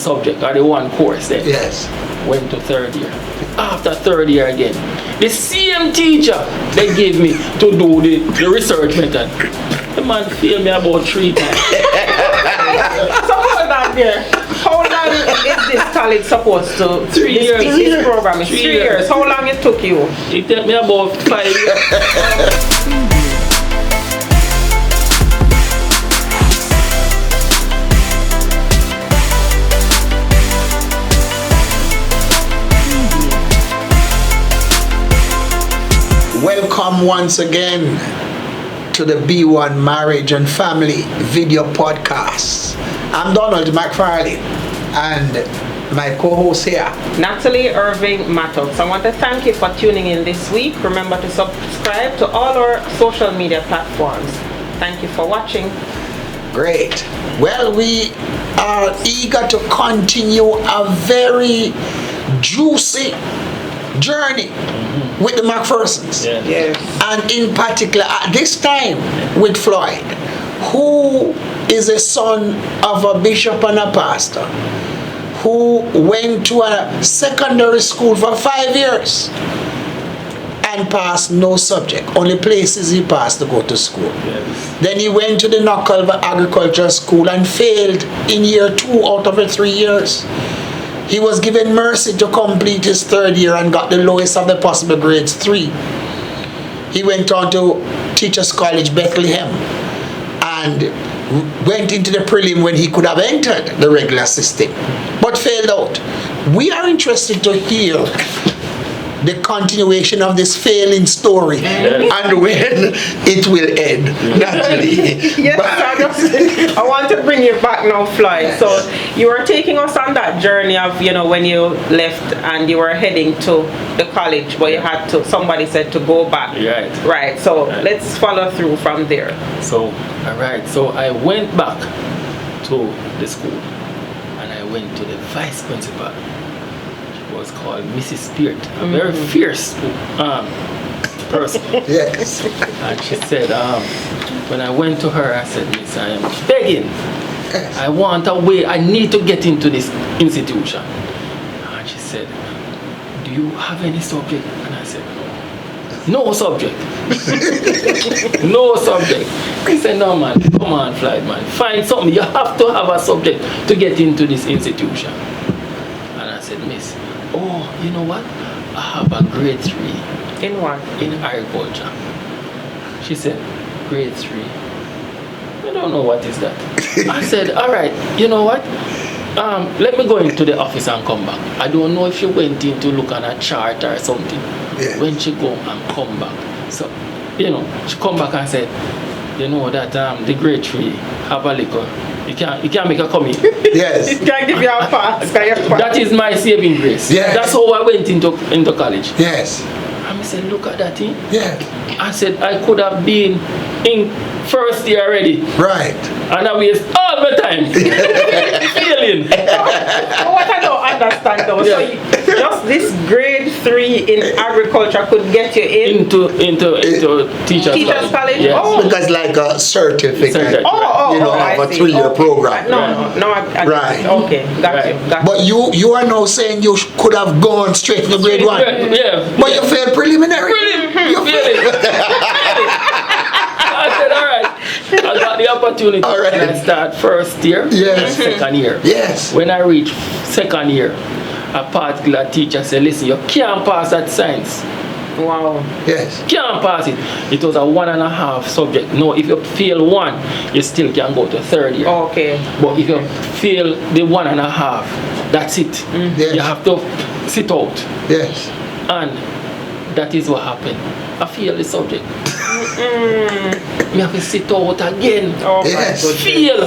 subject or the one course then. Yes. Went to third year. After third year again, the same teacher they gave me to do the research method. The man failed me about 3 times. So hold on there. How long is this college supposed to? 3 years. This program is 3 years. How long it took you? It took me about 5 years. Welcome once again to the B1 Marriage and Family video podcast. I'm Donald McFarlane and my co-host here, Natalie Irving Mattox. I want to thank you for tuning in this week. Remember to subscribe to all our social media platforms. Thank you for watching. Great. Well, we are eager to continue a very juicy journey with the McPhersons. Yeah. Yes. And in particular, at this time, with Floyd, who is a son of a bishop and a pastor, who went to a secondary school for 5 years and passed no subject, only places he passed to go to school. Yes. Then he went to the Knuckle Agriculture School and failed in year 2 out of the 3 years. He was given mercy to complete his third year and got the lowest of the possible grades, 3. He went on to Teachers College, Bethlehem, and went into the prelim when he could have entered the regular system, but failed out. We are interested to hear the continuation of this failing story and when it will end, Natalie. Yes, I want to bring you back now, Floyd. So you were taking us on that journey of, when you left and you were heading to the college, but you had to, somebody said to go back. Right. Right, so let's follow through from there. So, alright, so I went back to the school and I went to the vice principal. Was called Mrs. Spirit, a very fierce person. Yes. And she said, when I went to her, I said, Miss, I am begging. I want a way, I need to get into this institution. And she said, do you have any subject? And I said, no subject. No subject. He said, no man, come on, Floyd, man. Find something. You have to have a subject to get into this institution. And I said, Miss, oh, you know what? I have a grade 3. In what? In agriculture. She said, grade 3. I don't know what is that. I said, all right, you know what? Let me go into the office and come back. I don't know if she went in to look at a chart or something. Yes. When she go and come back. So, she come back and said, that the grade 3 have a liquor. You can't make her come in. Yes. It can't give you a pass. That is my saving grace. Yes. That's how I went into college. Yes. And I said, look at that thing. Yeah. I said, I could have been in first year already. Right. And I waste all the time. Failing. What I don't understand though, Yeah. so just this grade 3 in agriculture could get you into teachers college. Yes. Oh. Because like a certificate, Certificate. of a 3-year program. No, I Right. Okay, got Right. you. Got But you are now saying you could have gone straight to grade 1. Yeah. But you failed preliminary. You Failing. I said, all right. I got the opportunity. All right. And I start first year. Yes. Second year. Yes. When I reached second year, a particular teacher said, listen, you can't pass that science. Wow. Yes. Can't pass it. It was a 1.5 subject. No, if you fail 1, you still can go to third year. Okay. But if you fail the 1.5, that's it. Yes. You have to sit out. Yes. And that is what happened. I failed the subject. You have to sit out again. Oh Yes. my goodness. Fail.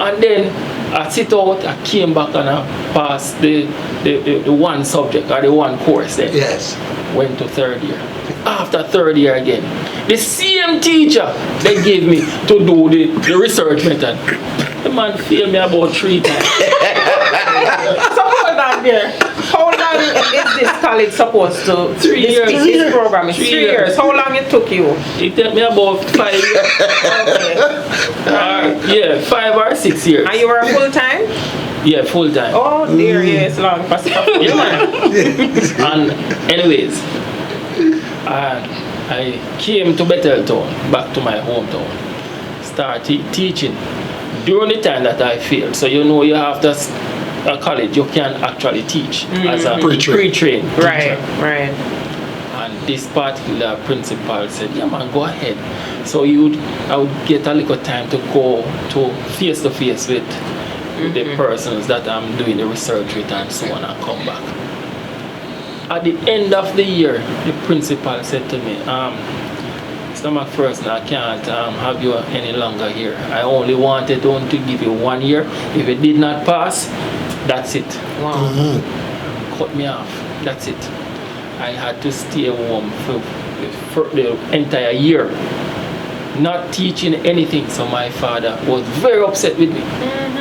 And then I sit out, I came back and I passed the one subject or the one course then. Yes. Went to third year. After third year again, the same teacher they gave me to do the research method. The man failed me about 3 times. So hold on there. How long is this college supposed to? 3 years. This program is 3 years. How long it took you? It took me about 5 years. Okay. 5 or 6 years. And you were full time? Yeah, full time. Oh dear, yes, long past. Yeah, man. And anyways, I came to Betheltown, back to my hometown, started teaching during the time that I failed. So you know you have to college, you can actually teach as a pre-trained teacher. Right. And this particular principal said, yeah man, go ahead. So I would get a little time to go to face-to-face with the persons that I'm doing the research with and so on, and come back. At the end of the year, the principal said to me, Mr. McPherson, I can't have you any longer here. I only wanted to give you 1 year. If it did not pass, that's it. Wow. Cut me off. That's it. I had to stay home for the entire year, not teaching anything. So my father was very upset with me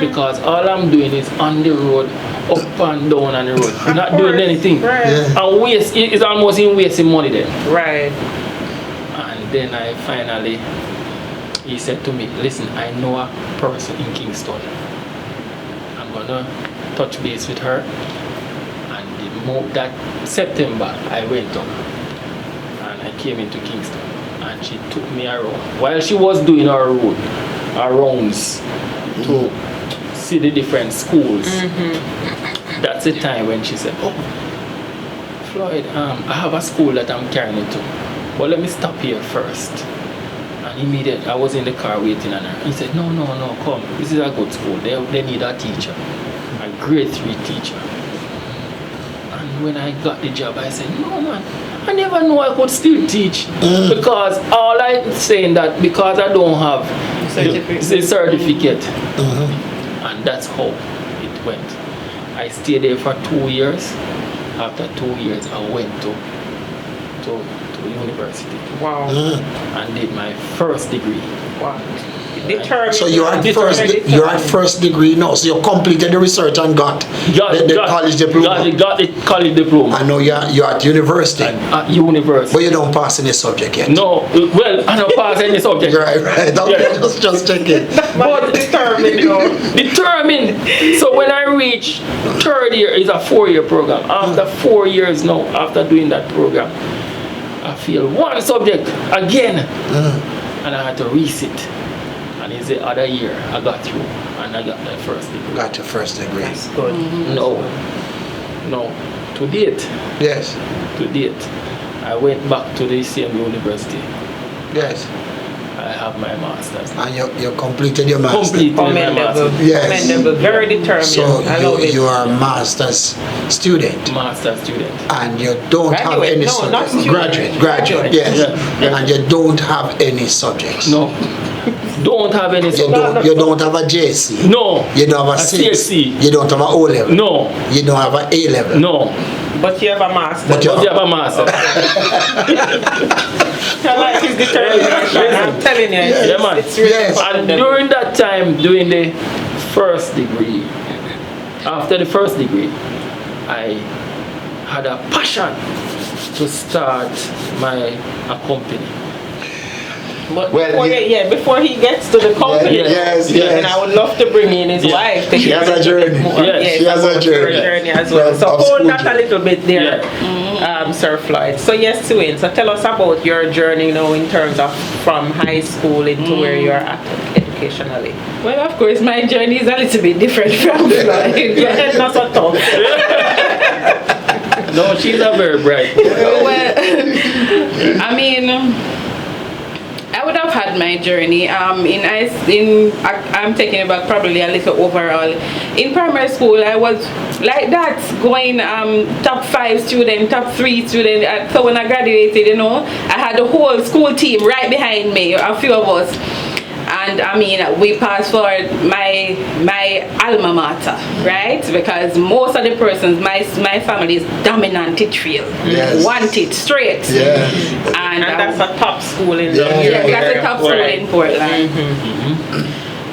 because all I'm doing is on the road, up and down on the road, not doing anything. Right. Yeah. And it's almost in wasting money then. Right. And then he said to me, listen, I know a person in Kingston. I'm gonna touch base with her. That September I went up and I came into Kingston and she took me around while she was doing her rounds to see the different schools. That's the time when she said, oh Floyd, I have a school that I'm carrying it to, but let me stop here first. And immediately I was in the car waiting on her. He said, no, come, this is a good school, they need a teacher, a grade 3 teacher. When I got the job, I said, no man, I never knew I could still teach because all I'm saying that because I don't have the certificate. And that's how it went. I stayed there for 2 years. After 2 years, I went to university. Wow. And did my first degree. Wow. Determined. So you're at first degree now. So you completed the research and got the college diploma. Got the college diploma. I know you're at university. At university. But you don't pass any subject yet. No, well, I don't pass any subject. Right. Okay, just check it. But determined though. Determined. So when I reach third year, it's a 4-year program. After 4 years now, after doing that program, I failed one subject again. And I had to resit. And it's the other year I got through and I got my first degree. Got your first degree. That's good. No. To date. Yes. To date. I went back to the same university. Yes. I have my master's. And you completed your master's. Commendable. Yes. Commendable. Very determined. So I love it. you are a master's student. Master's student. And you don't have any subjects. Graduate. Yes. Yeah. And you don't have any subjects. No. Don't have any subjects. You don't have a JC. No. You don't have a CSC. You don't have a O level. No. You don't have a A level. No. But you have a master. But you have a master. I like his determination. I'm telling you. Yeah, man. It's really And during that time, doing the first degree, after the first degree, I had a passion to start a company. But before he gets to the company, and I would love to bring in his wife. She has a journey. She has a journey as well. So hold that a little bit there, Sir Floyd. So yes, Suin, so tell us about your journey now in terms of from high school into where you're at educationally. Well, of course, my journey is a little bit different from Floyd. Your head not so tough. No, she's a very bright. Well, I mean, I would have had my journey. I'm taking it back probably a little overall. In primary school, I was like that, going top 5 student, top 3 student. So when I graduated, I had the whole school team right behind me, a few of us. And I mean, we passed for my alma mater, right? Because most of the persons, my family is dominant Teachfield. Yes. Wanted straight. Yeah. And that's a top school in the yeah, that's a top school in Portland.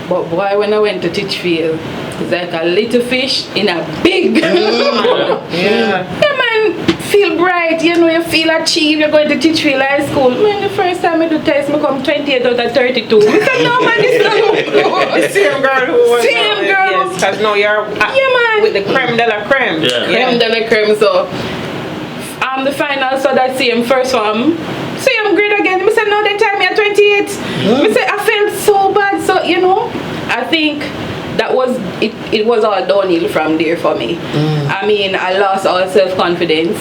But boy, when I went to Teachfield, it's like a little fish in a big Yeah, man, feel bright, you feel achieved, you're going to teach for high school. Man, the first time I do test, I come 28 out of 32. I said, no, man, this is not The same girl who was. Same girl. Yes, because now you're man. with the creme de la creme. Creme de la creme, so. The final, so that same first one. Same grade again. I said, no, that time you're 28. I said, I felt so bad. So, I think that was it was all downhill from there for me. I mean, I lost all self-confidence.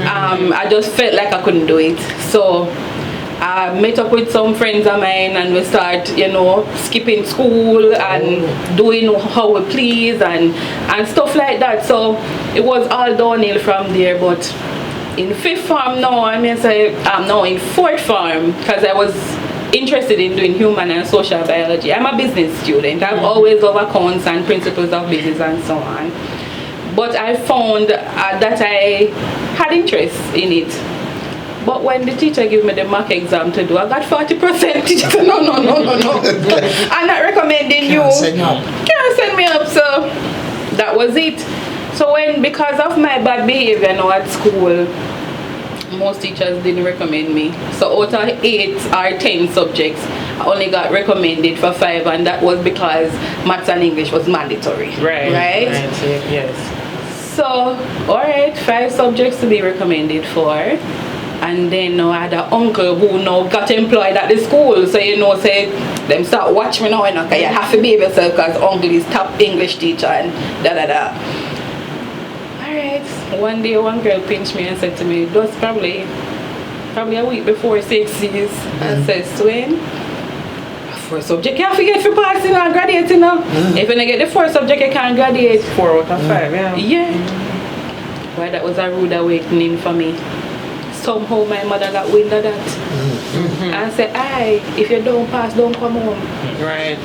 I just felt like I couldn't do it. So I met up with some friends of mine and we start, skipping school and doing how we please and stuff like that. So it was all downhill from there. But in 5th form now, in 4th form, because I was interested in doing human and social biology. I'm a business student. I've always loved accounts and principles of business and so on. But I found that I had interest in it. But when the teacher gave me the mock exam to do, I got 40%. Teacher said, no. I'm not recommending you. Can't send me up. So that was it. So because of my bad behavior now at school, most teachers didn't recommend me. So out of 8 or 10 subjects, I only got recommended for 5, and that was because maths and English was mandatory. Right. Yes. So, alright, 5 subjects to be recommended for. And then I had an uncle who now got employed at the school. So say them start watching me now, okay, you have to behave yourself because uncle is top English teacher and da. One day one girl pinched me and said to me, it was probably a week before 6 years. I said, Swain, 4 subject you have to get for passing and graduating now. If you don't get the 4 subject you can't graduate. 4 out of 5, Yeah. Well, that was a rude awakening for me. Somehow my mother got wind of that. And said, if you don't pass, don't come home. Right.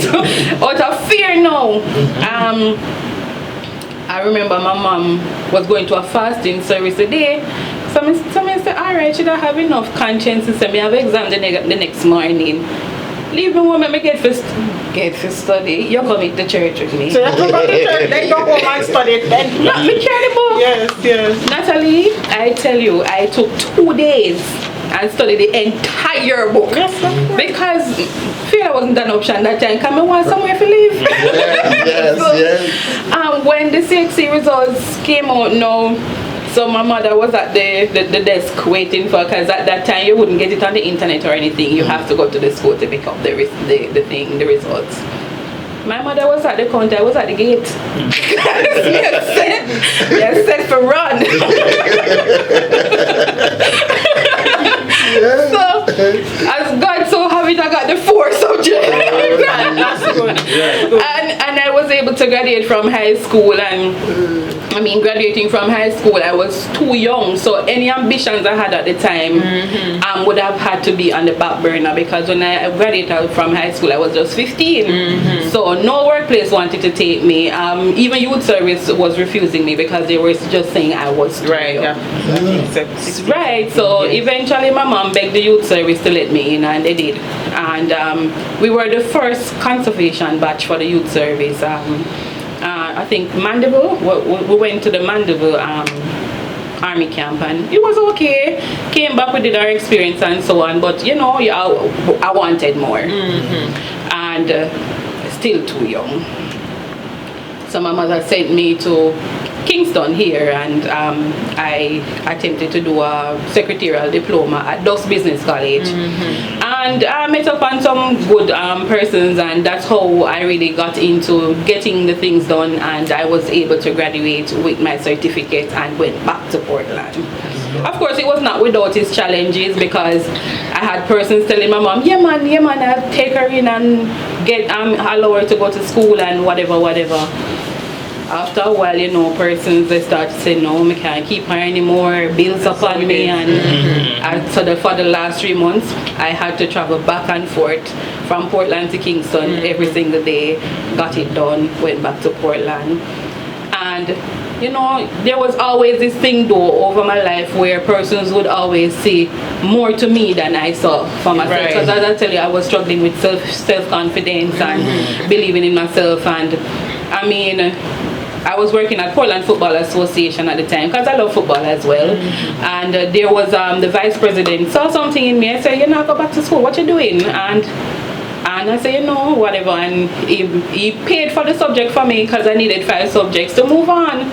So out of fear now. I remember my mom was going to a fasting service a day. So I said, alright, she don't have enough conscience to say me have exam the next morning. Leave me home and me get for study. You come into church with me. So you have to go to church, then go home and study. Then not me carry the book. Yes. Natalie, I tell you, I took 2 days and studied the entire book. Yes, because fear wasn't an option that time. Because I want somewhere to live. Yes. When the CXC results came out now, so my mother was at the desk waiting for, because at that time you wouldn't get it on the internet or anything. You have to go to the school to pick up the results. My mother was at the counter, I was at the gate. Yes, set for run. So, as God so have it, I got the 4 subjects. And I was able to graduate from high school. And graduating from high school, I was too young. So any ambitions I had at the time would have had to be on the back burner, because when I graduated from high school, I was just 15. So no workplace wanted to take me. Even youth service was refusing me because they were just saying I was too young. Right. So eventually my mom begged the youth service to let me in, and they did. And we were the first conservation batch for the youth service. I think Mandeville, we went to the Mandeville army camp, and it was okay. Came back, we did our experience and so on, but I wanted more. And still too young. So my mother sent me to Kingston here, and I attempted to do a secretarial diploma at Dust Business College. And I met up on some good persons, and that's how I really got into getting the things done, and I was able to graduate with my certificate and went back to Portland. Of course, it was not without its challenges, because I had persons telling my mom, yeah man, I'll take her in and allow her to go to school and whatever. After a while, persons, they start to say, no, I can't keep her anymore, bills upon me, and so for the last 3 months, I had to travel back and forth from Portland to Kingston every single day, got it done, went back to Portland. And, there was always this thing though over my life where persons would always see more to me than I saw for myself. Because as I tell you, I was struggling with self-confidence and believing in myself, and I was working at Portland Football Association at the time because I love football as well. And there was the vice president saw something in me. I said, you know, go back to school. What you doing? And I said, you know, whatever. And he paid for the subject for me because I needed 5 subjects to move on.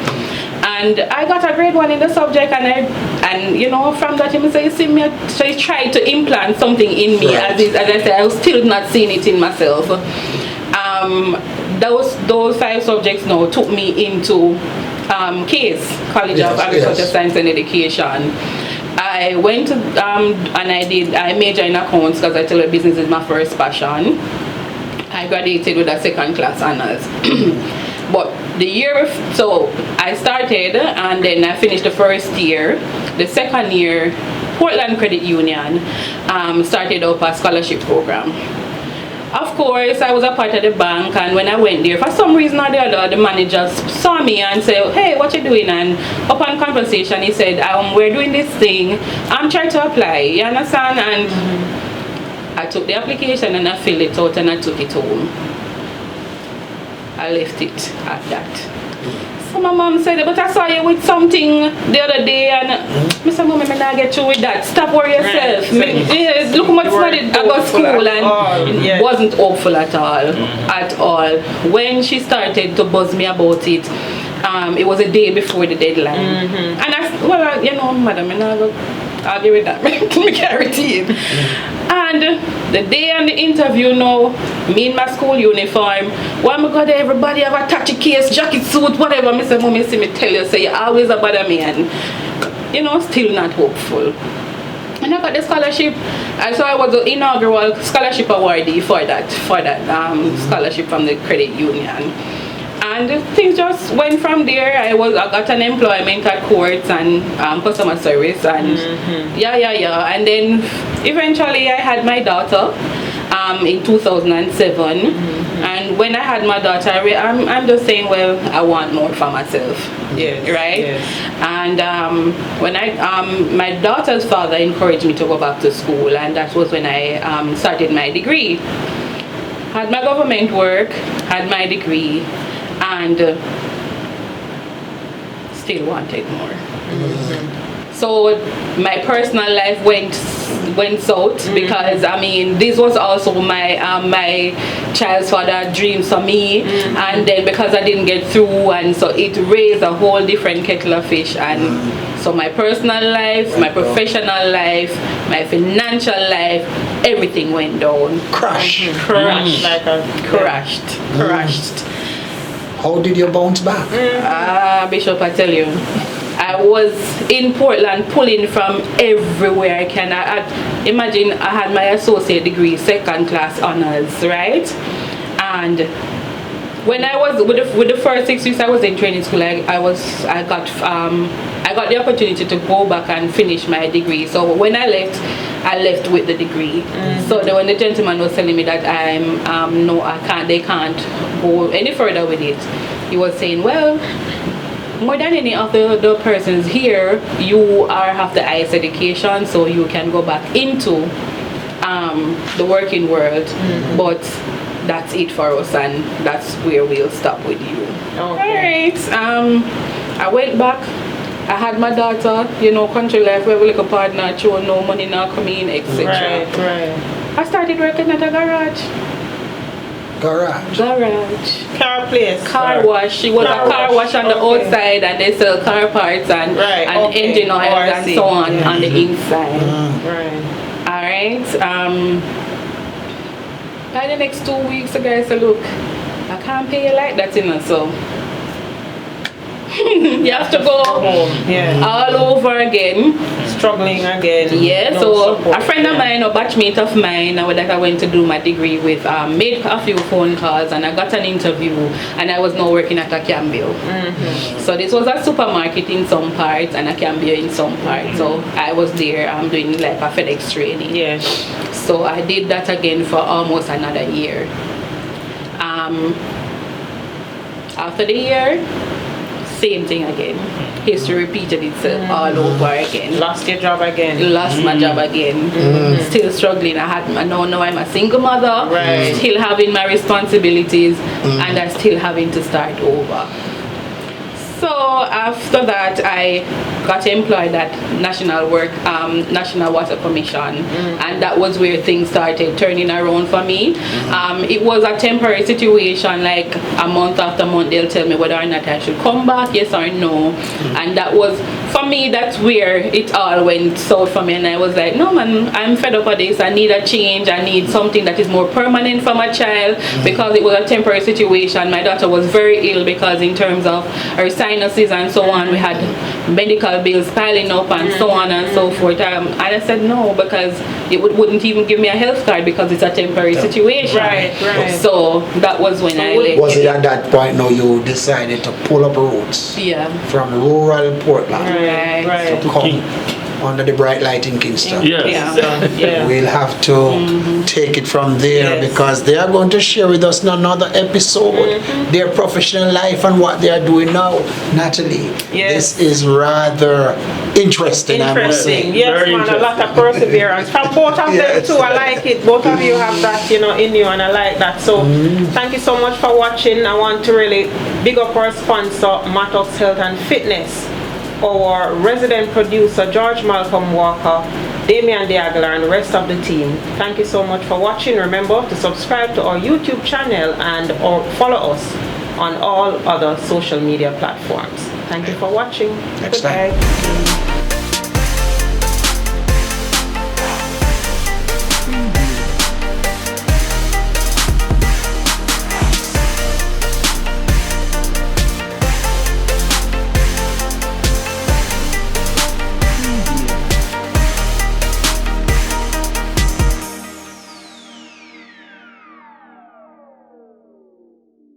And I got a grade 1 in the subject, and you know, from that he said, see me, so he tried to implant something in me. Right. As I said, I was still not seeing it in myself. Those 5 subjects now took me into CASE, College of Agriculture, Science and Education. I went to, and I majored in accounts because I tell you business is my first passion. I graduated with a 2nd class honors. But the year, so I started and then I finished the first year. The second year, Portland Credit Union started up a scholarship program. Of course, I was a part of the bank, and when I went there, for some reason or the other, the manager saw me and said, hey, what you doing? And upon conversation, he said, we're doing this thing. I'm trying to apply, you understand? And I took the application and I filled it out and I took it home. I left it at that. So my mom said, but I saw you with something the other day, and I said, Mom, I'm not get through with that. Stop worry yourself. Yes, look how much studied about school, and wasn't hopeful at all. At all. When she started to buzz me about it, it was a day before the deadline. And I, you know, madam, I'll give it that. Me carry it in. And the day on the interview now, me in my school uniform, why am I got everybody have a touchy case, jacket suit, whatever. I said, Mommy, see me tell you, say you always a bother me, and you know, still not hopeful. And I got the scholarship, and so I was the inaugural scholarship awardee for that scholarship from the credit union. And things just went from there. I got an employment at courts and customer service, and and then eventually I had my daughter in 2007. And when I had my daughter, I'm just saying, well, I want more for myself. Yes. Right. Yes. And when my daughter's father encouraged me to go back to school, and that was when I started my degree. Had my government work, had my degree, and still wanted more. So my personal life went south because I mean this was also my child's father dreams for me, and then because I didn't get through, and so it raised a whole different kettle of fish. And so my personal life, my professional life, my financial life, everything went down. Crashed. Crashed. How did you bounce back? Bishop, I tell you, I was in Portland pulling from everywhere I can. Imagine I had my associate degree, 2nd class honors, right? And when I was with the first 6 weeks I was in training school, I got the opportunity to go back and finish my degree. So when I left with the degree. So when the gentleman was telling me that they can't go any further with it, he was saying, well, more than any of the persons here, you have the highest education, so you can go back into the working world, but that's it for us, and that's where we'll stop with you. Okay. Alright. I went back. I had my daughter, you know, country life, we have like a partner, show, no money now come in, etc. Right. I started working at a garage. Car place. Car wash. It was a car wash on the outside, and they sell car parts and engine oil and so on on the inside. Right. Alright. By the next 2 weeks, the guy said, look, I can't pay you like that, you know, so you have to go all over again. Struggling again. Yeah, so a friend of mine, a batchmate of mine, that I went to do my degree with, made a few phone calls, and I got an interview, and I was now working at a Cambio. So this was a supermarket in some parts and a Cambio in some parts. So I was there doing like a FedEx training. Yes. So I did that again for almost another year. After the year, same thing again. History repeated itself all over again. Lost your job again. Lost my job again. Still struggling. Now I'm a single mother. Right. Still having my responsibilities, and I'm still having to start over. after that, I got employed at National Water Commission, and that was where things started turning around for me. It was a temporary situation, like a month after month they'll tell me whether or not I should come back, yes or no. And that was, for me, that's where it all went south for me, and I was like, no man, I'm fed up of this, I need a change, I need something that is more permanent for my child, because it was a temporary situation. My daughter was very ill because in terms of her sinuses and so on, we had medical bills piling up and so on and so forth. And I said no, because it wouldn't even give me a health card because it's a temporary situation. Right. So that was when I left. Was it at that point now you decided to pull up roots? Yeah. From rural Portland Right. to come under the bright light in Kingston? Yes. Yeah. We'll have to take it from there, Yes. because they are going to share with us in another episode their professional life and what they are doing now. Natalie, Yes. this is rather interesting, I must say. Interesting, yes, Very man, a lot of interesting. perseverance from both of Yes. them too. I like it. Both of you have that, in you, and I like that. So, thank you so much for watching. I want to really big up our sponsor, Mattox Health and Fitness, our resident producer, George Malcolm Walker, Damian Diagler, and the rest of the team. Thank you so much for watching. Remember to subscribe to our YouTube channel and or follow us on all other social media platforms. Thank you for watching. Next time. Goodbye.